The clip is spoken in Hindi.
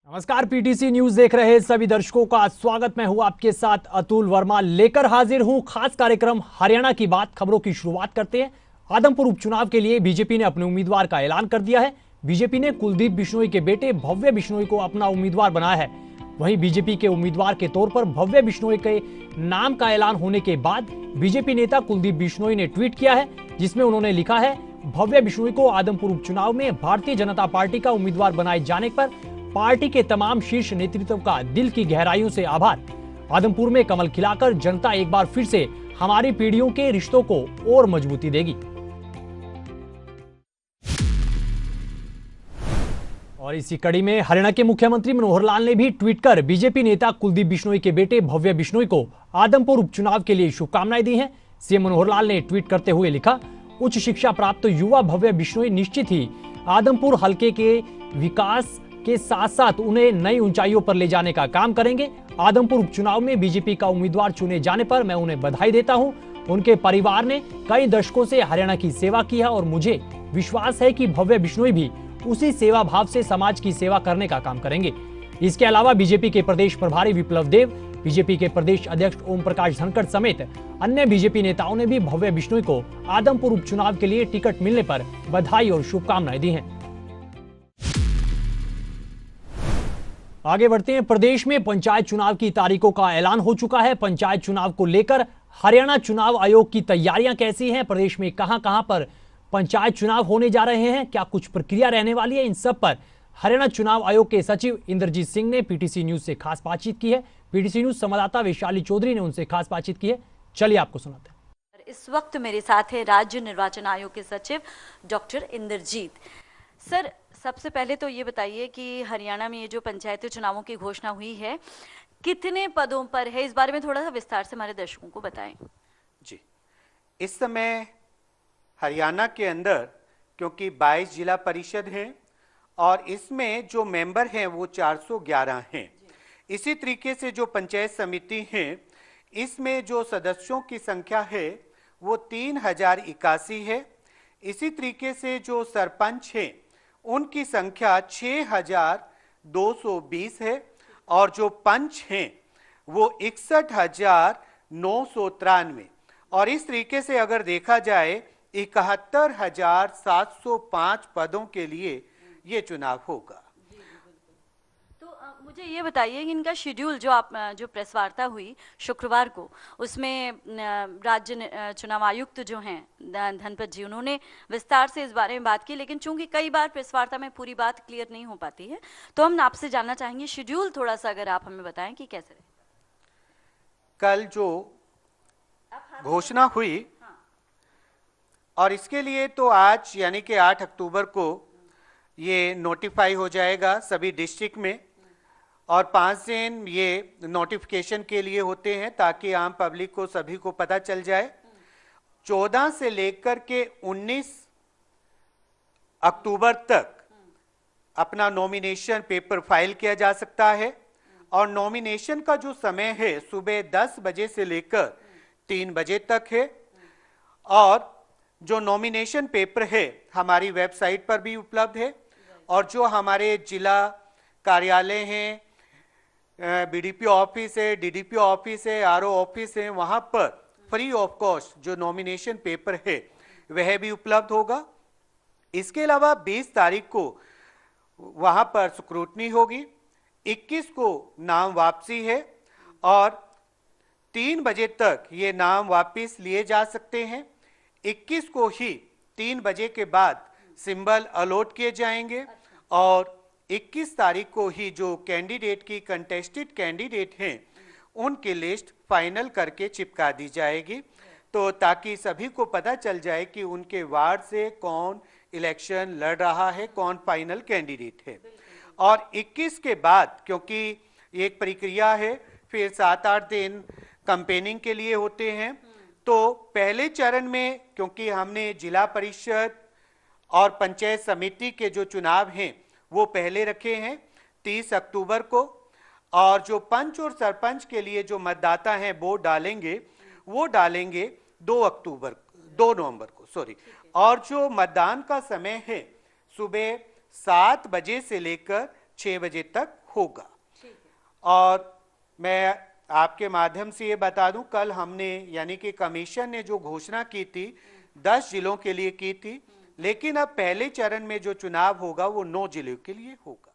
नमस्कार, पीटीसी न्यूज देख रहे सभी दर्शकों का स्वागत। मैं हूं आपके साथ अतुल वर्मा, लेकर हाजिर हूं खास कार्यक्रम हरियाणा की बात। खबरों की शुरुआत करते हैं। आदमपुर उपचुनाव के लिए बीजेपी ने अपने उम्मीदवार का ऐलान कर दिया है। बीजेपी ने कुलदीप बिश्नोई के बेटे भव्य बिश्नोई को अपना उम्मीदवार बनाया है। वहीं बीजेपी के उम्मीदवार के तौर पर भव्य बिश्नोई के नाम का ऐलान होने के बाद बीजेपी नेता कुलदीप बिश्नोई ने ट्वीट किया है, जिसमें उन्होंने लिखा है, भव्य बिश्नोई को आदमपुर उपचुनाव में भारतीय जनता पार्टी का उम्मीदवार बनाए जाने पर पार्टी के तमाम शीर्ष नेतृत्व का दिल की गहराइयों से आभार। आदमपुर में कमल खिलाकर जनता एक बार फिर से हमारी पीढ़ियों के रिश्तों को और मजबूती देगी। और इसी कड़ी में हरियाणा के मुख्यमंत्री मनोहर लाल ने भी ट्वीट कर बीजेपी नेता कुलदीप बिश्नोई के बेटे भव्य बिश्नोई को आदमपुर उपचुनाव के लिए शुभकामनाएं दी हैं। सीएम मनोहर लाल ने ट्वीट करते हुए लिखा, उच्च शिक्षा प्राप्त युवा भव्य बिश्नोई निश्चित ही आदमपुर हलके के विकास के साथ साथ उन्हें नई ऊंचाइयों पर ले जाने का काम करेंगे। आदमपुर उपचुनाव में बीजेपी का उम्मीदवार चुने जाने पर मैं उन्हें बधाई देता हूं। उनके परिवार ने कई दशकों से हरियाणा की सेवा की है और मुझे विश्वास है कि भव्य बिश्नोई भी उसी सेवा भाव से समाज की सेवा करने का काम करेंगे। इसके अलावा बीजेपी के प्रदेश प्रभारी विप्लव देव, बीजेपी के प्रदेश अध्यक्ष ओम प्रकाश धनखड़ समेत अन्य बीजेपी नेताओं ने भी भव्य बिश्नोई को आदमपुर उपचुनाव के लिए टिकट मिलने पर बधाई और शुभकामनाएं दी हैं। आगे बढ़ते हैं। प्रदेश में पंचायत चुनाव की तारीखों का ऐलान हो चुका है। पंचायत चुनाव को लेकर हरियाणा चुनाव आयोग की तैयारियां कैसी हैं, प्रदेश में कहां-कहां पर पंचायत चुनाव होने जा रहे हैं, क्या कुछ प्रक्रिया रहने वाली है, इन सब पर हरियाणा चुनाव आयोग के सचिव इंद्रजीत सिंह ने पीटीसी न्यूज से खास बातचीत की है। पीटीसी न्यूज संवाददाता वैशाली चौधरी ने उनसे खास बातचीत की है। चलिए आपको सुनाते हैं। इस वक्त मेरे साथ है राज्य निर्वाचन आयोग के सचिव डॉक्टर इंद्रजीत सर। सबसे पहले तो ये बताइए कि हरियाणा में ये जो पंचायती चुनावों की घोषणा हुई है, कितने पदों पर है, इस बारे में थोड़ा सा विस्तार से हमारे दर्शकों को बताएं। जी, इस समय हरियाणा के अंदर क्योंकि 22 जिला परिषद हैं और इसमें जो मेंबर हैं वो 411 हैं। इसी तरीके से जो पंचायत समिति हैं, इसमें जो सदस्यों की संख्या है वो 3081 है। इसी तरीके से जो सरपंच हैं उनकी संख्या 6220 है और जो पंच हैं वो 61,993। और इस तरीके से अगर देखा जाए 71,705 पदों के लिए ये चुनाव होगा। तो मुझे ये बताइए कि इनका शेड्यूल जो प्रेस वार्ता हुई शुक्रवार को, उसमें राज्य चुनाव आयुक्त जो हैं धनपत जी, उन्होंने विस्तार से इस बारे में बात की, लेकिन चूंकि कई बार प्रेस वार्ता में पूरी बात क्लियर नहीं हो पाती है, तो हम आपसे जानना चाहेंगे शेड्यूल थोड़ा सा अगर आप हमें बताएं कि कैसे रहेगा। कल जो घोषणा हुई और इसके लिए तो आज यानी कि 8 अक्टूबर को ये नोटिफाई हो जाएगा सभी डिस्ट्रिक्ट में और 5 दिन ये नोटिफिकेशन के लिए होते हैं ताकि आम पब्लिक को सभी को पता चल जाए। 14 से लेकर के 19 अक्टूबर तक अपना नॉमिनेशन पेपर फाइल किया जा सकता है और नॉमिनेशन का जो समय है सुबह 10 बजे से लेकर 3 बजे तक है। और जो नॉमिनेशन पेपर है हमारी वेबसाइट पर भी उपलब्ध है और जो हमारे जिला कार्यालय हैं, बीडीपी ऑफिस है, डीडीपी ऑफिस है, आरओ ऑफिस है, वहां पर फ्री ऑफ कॉस्ट जो नॉमिनेशन पेपर है वह भी उपलब्ध होगा। इसके अलावा 20 तारीख को वहां पर स्क्रूटनी होगी, 21 को नाम वापसी है और 3 बजे तक ये नाम वापस लिए जा सकते हैं। 21 को ही 3 बजे के बाद सिंबल अलॉट किए जाएंगे और 21 तारीख को ही जो कैंडिडेट की कंटेस्टेड कैंडिडेट हैं उनकी लिस्ट फाइनल करके चिपका दी जाएगी, तो ताकि सभी को पता चल जाए कि उनके वार्ड से कौन इलेक्शन लड़ रहा है, कौन फाइनल कैंडिडेट है। और 21 के बाद क्योंकि एक प्रक्रिया है, फिर 7-8 दिन कैंपेनिंग के लिए होते हैं, तो पहले चरण में क्योंकि हमने जिला परिषद और पंचायत समिति के जो चुनाव हैं वो पहले रखे हैं 30 अक्टूबर को, और जो पंच और सरपंच के लिए जो मतदाता हैं वो डालेंगे 2 नवंबर को और जो मतदान का समय है सुबह 7 बजे से लेकर 6 बजे तक होगा। और मैं आपके माध्यम से ये बता दूं, कल हमने यानी कि कमीशन ने जो घोषणा की थी 10 जिलों के लिए की थी, लेकिन अब पहले चरण में जो चुनाव होगा वो 9 जिलों के लिए होगा।